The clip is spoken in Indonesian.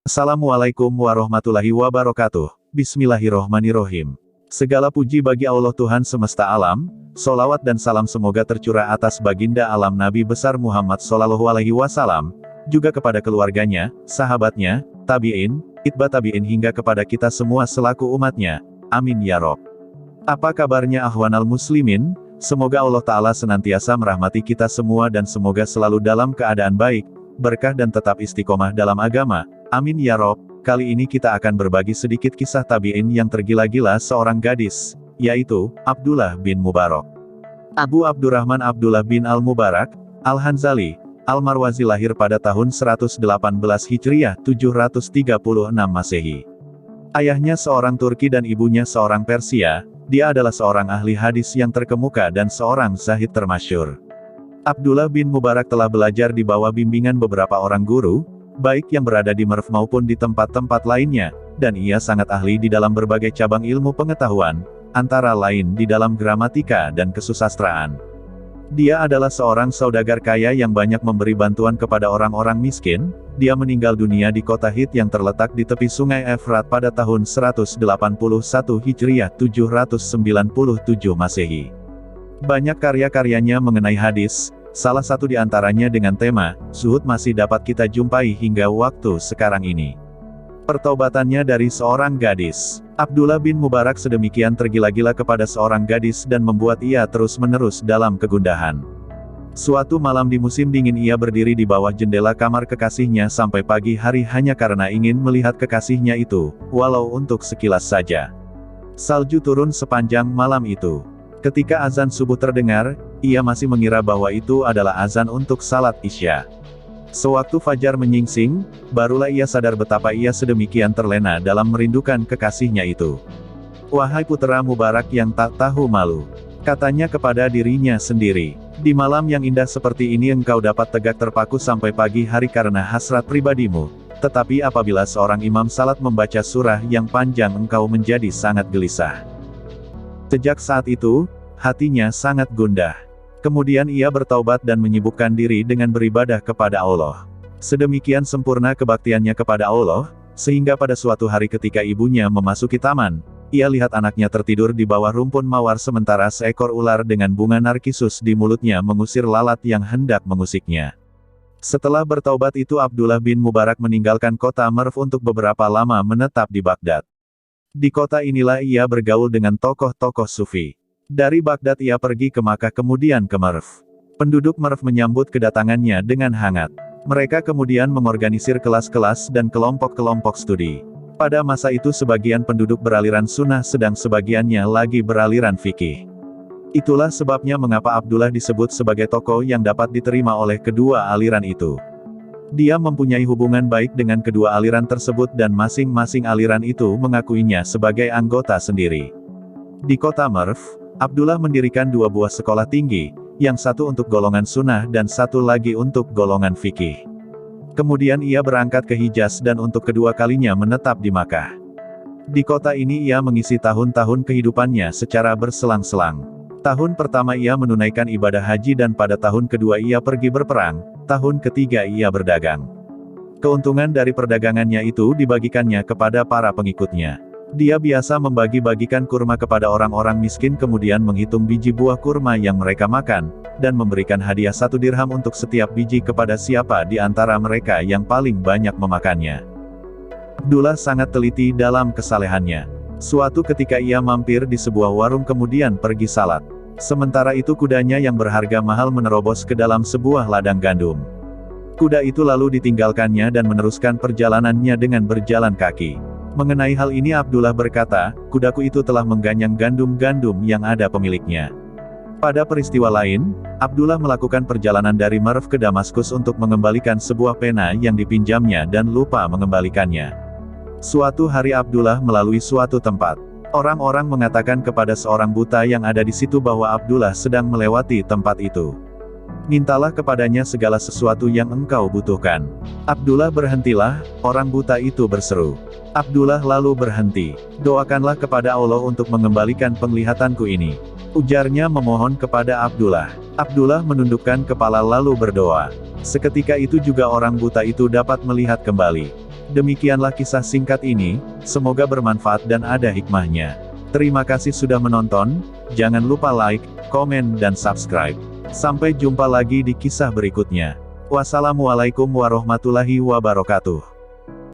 Assalamualaikum warahmatullahi wabarakatuh. Bismillahirrohmanirrohim. Segala puji bagi Allah Tuhan semesta alam, sholawat dan salam semoga tercurah atas baginda alam Nabi besar Muhammad SAW, juga kepada keluarganya, sahabatnya, tabi'in, itba tabi'in hingga kepada kita semua selaku umatnya. Amin ya Rob. Apa kabarnya ahwanal muslimin? Semoga Allah Ta'ala senantiasa merahmati kita semua dan semoga selalu dalam keadaan baik, berkah dan tetap istiqomah dalam agama. Amin ya Rob. Kali ini kita akan berbagi sedikit kisah tabi'in yang tergila-gila seorang gadis, yaitu Abdullah bin Mubarak. Abu Abdurrahman Abdullah bin Al-Mubarak, Al-Hanzali, Al-Marwazi lahir pada tahun 118 Hijriah 736 Masehi. Ayahnya seorang Turki dan ibunya seorang Persia, dia adalah seorang ahli hadis yang terkemuka dan seorang zahid termasyhur. Abdullah bin Mubarak telah belajar di bawah bimbingan beberapa orang guru, baik yang berada di Merv maupun di tempat-tempat lainnya, dan ia sangat ahli di dalam berbagai cabang ilmu pengetahuan, antara lain di dalam gramatika dan kesusastraan. Dia adalah seorang saudagar kaya yang banyak memberi bantuan kepada orang-orang miskin. Dia meninggal dunia di kota Hit yang terletak di tepi sungai Efrat pada tahun 181 Hijriah 797 Masehi. Banyak karya-karyanya mengenai hadis, salah satu di antaranya dengan tema, zuhud masih dapat kita jumpai hingga waktu sekarang ini. Pertaubatannya dari seorang gadis. Abdullah bin Mubarak sedemikian tergila-gila kepada seorang gadis dan membuat ia terus-menerus dalam kegundahan. Suatu malam di musim dingin ia berdiri di bawah jendela kamar kekasihnya sampai pagi hari hanya karena ingin melihat kekasihnya itu, walau untuk sekilas saja. Salju turun sepanjang malam itu. Ketika azan subuh terdengar, ia masih mengira bahwa itu adalah azan untuk salat Isya. Sewaktu fajar menyingsing, barulah ia sadar betapa ia sedemikian terlena dalam merindukan kekasihnya itu. "Wahai putera Mubarak yang tak tahu malu," katanya kepada dirinya sendiri, "di malam yang indah seperti ini engkau dapat tegak terpaku sampai pagi hari karena hasrat pribadimu, tetapi apabila seorang imam salat membaca surah yang panjang engkau menjadi sangat gelisah." Sejak saat itu, hatinya sangat gundah. Kemudian ia bertaubat dan menyibukkan diri dengan beribadah kepada Allah. Sedemikian sempurna kebaktiannya kepada Allah, sehingga pada suatu hari ketika ibunya memasuki taman, ia lihat anaknya tertidur di bawah rumpun mawar sementara seekor ular dengan bunga narkisus di mulutnya mengusir lalat yang hendak mengusiknya. Setelah bertaubat itu Abdullah bin Mubarak meninggalkan kota Merv untuk beberapa lama menetap di Baghdad. Di kota inilah ia bergaul dengan tokoh-tokoh sufi. Dari Baghdad ia pergi ke Makkah kemudian ke Merv. Penduduk Merv menyambut kedatangannya dengan hangat. Mereka kemudian mengorganisir kelas-kelas dan kelompok-kelompok studi. Pada masa itu sebagian penduduk beraliran sunnah sedang sebagiannya lagi beraliran fikih. Itulah sebabnya mengapa Abdullah disebut sebagai tokoh yang dapat diterima oleh kedua aliran itu. Dia mempunyai hubungan baik dengan kedua aliran tersebut dan masing-masing aliran itu mengakuinya sebagai anggota sendiri. Di kota Merv, Abdullah mendirikan dua buah sekolah tinggi, yang satu untuk golongan sunnah dan satu lagi untuk golongan fikih. Kemudian ia berangkat ke Hijaz dan untuk kedua kalinya menetap di Makkah. Di kota ini ia mengisi tahun-tahun kehidupannya secara berselang-selang. Tahun pertama ia menunaikan ibadah haji dan pada tahun kedua ia pergi berperang, tahun ketiga ia berdagang. Keuntungan dari perdagangannya itu dibagikannya kepada para pengikutnya. Dia biasa membagi-bagikan kurma kepada orang-orang miskin kemudian menghitung biji buah kurma yang mereka makan, dan memberikan hadiah 1 dirham untuk setiap biji kepada siapa di antara mereka yang paling banyak memakannya. Abdullah sangat teliti dalam kesalehannya. Suatu ketika ia mampir di sebuah warung kemudian pergi salat. Sementara itu kudanya yang berharga mahal menerobos ke dalam sebuah ladang gandum. Kuda itu lalu ditinggalkannya dan meneruskan perjalanannya dengan berjalan kaki. Mengenai hal ini Abdullah berkata, "Kudaku itu telah mengganyang gandum-gandum yang ada pemiliknya." Pada peristiwa lain, Abdullah melakukan perjalanan dari Merv ke Damaskus untuk mengembalikan sebuah pena yang dipinjamnya dan lupa mengembalikannya. Suatu hari Abdullah melalui suatu tempat. Orang-orang mengatakan kepada seorang buta yang ada di situ bahwa Abdullah sedang melewati tempat itu. Mintalah kepadanya segala sesuatu yang engkau butuhkan. Abdullah berhentilah, orang buta itu berseru. Abdullah lalu berhenti. Doakanlah kepada Allah untuk mengembalikan penglihatanku ini. Ujarnya memohon kepada Abdullah. Abdullah menundukkan kepala lalu berdoa. Seketika itu juga orang buta itu dapat melihat kembali. Demikianlah kisah singkat ini, semoga bermanfaat dan ada hikmahnya. Terima kasih sudah menonton, jangan lupa like, komen dan subscribe. Sampai jumpa lagi di kisah berikutnya. Wassalamualaikum warahmatullahi wabarakatuh.